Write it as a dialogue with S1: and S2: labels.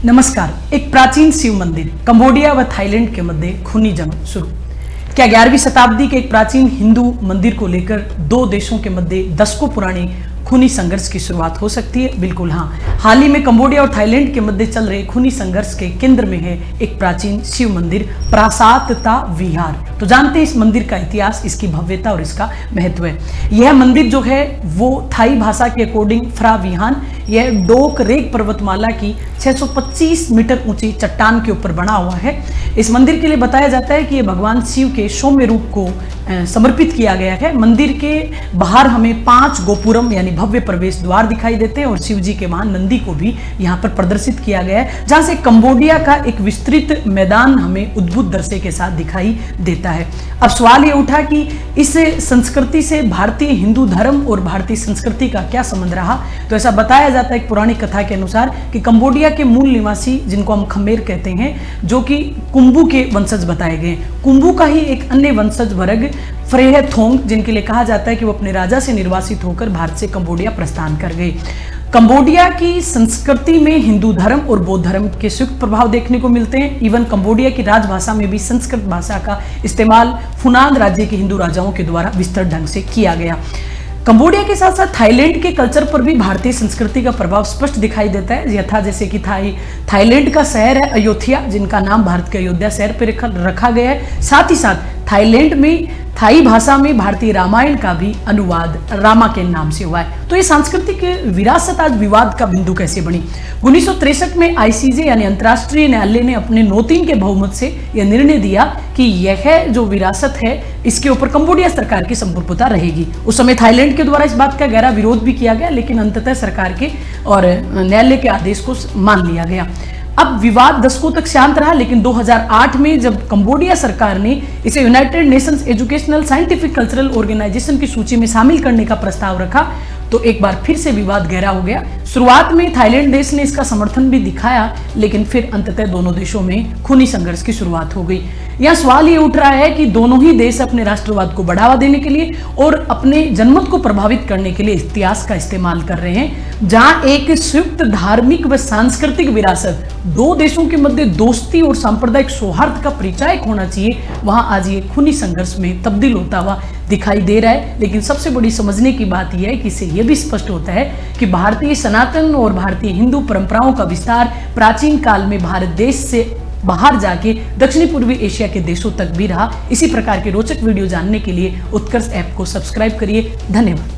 S1: नमस्कार। एक प्राचीन शिव मंदिर कंबोडिया व थाईलैंड के मध्य खूनी जंग शुरू। क्या 11वीं शताब्दी के एक प्राचीन हिंदू मंदिर को लेकर दो देशों के मध्य दशकों पुरानी खूनी संघर्ष की शुरुआत हो सकती है? बिल्कुल हाँ। हाल ही में कंबोडिया और थाईलैंड के मध्य चल रहे खूनी संघर्ष के केंद्र में है एक प्राचीन शिव मंदिर प्रासादता विहार। तो जानते हैं इस मंदिर का इतिहास, इसकी भव्यता और इसका महत्व है। यह मंदिर जो है वो थाई भाषा के अकॉर्डिंग फ्रा विहान, यह डोक रेक पर्वतमाला की 625 मीटर ऊंची चट्टान के ऊपर बना हुआ है। इस मंदिर के लिए बताया जाता है कि यह भगवान शिव के सौम्य रूप को समर्पित किया गया है। मंदिर के बाहर हमें 5 गोपुरम यानी भव्य प्रवेश द्वार दिखाई देते हैं और शिव जी के महान नंदी को भी यहाँ पर प्रदर्शित किया गया है, जहाँ से कंबोडिया का एक विस्तृत मैदान हमें अद्भुत दृश्य के साथ दिखाई देता है। अब सवाल ये उठा कि इस संस्कृति से भारतीय हिंदू धर्म और भारतीय संस्कृति का क्या संबंध रहा। तो ऐसा बताया जाता है एक पुरानी कथा के अनुसार कि कंबोडिया के मूल निवासी, जिनको हम खमेर कहते हैं, जो कि कुंबू के वंशज बताए गए। कुंबू का ही एक अन्य वंशज वर्ग फ्रेहथोंग, जिनके लिए कहा जाता है कि वो अपने राजा से निर्वासित होकर भारत से कंबोडिया प्रस्थान कर गए। कंबोडिया की संस्कृति में हिंदू धर्म और बौद्ध धर्म के संयुक्त प्रभाव देखने को मिलते हैं। इवन कंबोडिया की राजभाषा में भी संस्कृत भाषा का इस्तेमाल फुनान राज्य के हिंदू राजाओं के द्वारा विस्तृत ढंग से किया गया। कंबोडिया के साथ साथ थाईलैंड के कल्चर पर भी भारतीय संस्कृति का प्रभाव स्पष्ट दिखाई देता है। यथा जैसे कि थाईलैंड का शहर है अयोध्या, जिनका नाम भारत के अयोध्या शहर पर रखा गया है। साथ ही साथ थाईलैंड में थाई भाषा में भारतीय रामायण का भी अनुवाद रामा के नाम से हुआ है। तो ये सांस्कृतिक विरासत आज विवाद का बिंदु कैसे बनी? 1963 में आईसीजे यानी अंतर्राष्ट्रीय न्यायालय ने अपने 9-3 के बहुमत से यह निर्णय दिया कि यह जो विरासत है इसके ऊपर कंबोडिया सरकार की संप्रभुता रहेगी। उस समय थाईलैंड के द्वारा इस बात का गहरा विरोध भी किया गया, लेकिन अंततः सरकार के और न्यायालय के आदेश को मान लिया गया। अब विवाद दशकों तक शांत रहा, लेकिन 2008 में जब कंबोडिया सरकार ने इसे United Nations Educational Scientific Cultural Organization की सूची में शामिल करने का प्रस्ताव रखा, तो एक बार फिर से विवाद गहरा हो गया। शुरुआत में थाईलैंड देश ने इसका समर्थन भी दिखाया, लेकिन फिर अंततः दोनों देशों में खूनी संघर्ष की शुरुआत हो गई। यह सवाल ये उठ रहा है कि दोनों ही देश अपने राष्ट्रवाद को बढ़ावा देने के लिए और अपने जनमत को प्रभावित करने के लिए इतिहास का इस्तेमाल कर रहे हैं। जहां एक संयुक्त धार्मिक व सांस्कृतिक विरासत दो देशों के मध्य दोस्ती और सांप्रदायिक सौहार्द का परिचायक होना चाहिए, वहां आज ये खूनी संघर्ष में तब्दील होता हुआ दिखाई दे रहा है। लेकिन सबसे बड़ी समझने की बात यह है कि इससे यह भी स्पष्ट होता है कि भारतीय सनातन और भारतीय हिंदू परंपराओं का विस्तार प्राचीन काल में भारत देश से बाहर जाके दक्षिणी पूर्वी एशिया के देशों तक भी रहा। इसी प्रकार के रोचक वीडियो जानने के लिए उत्कर्ष ऐप को सब्सक्राइब करिए। धन्यवाद।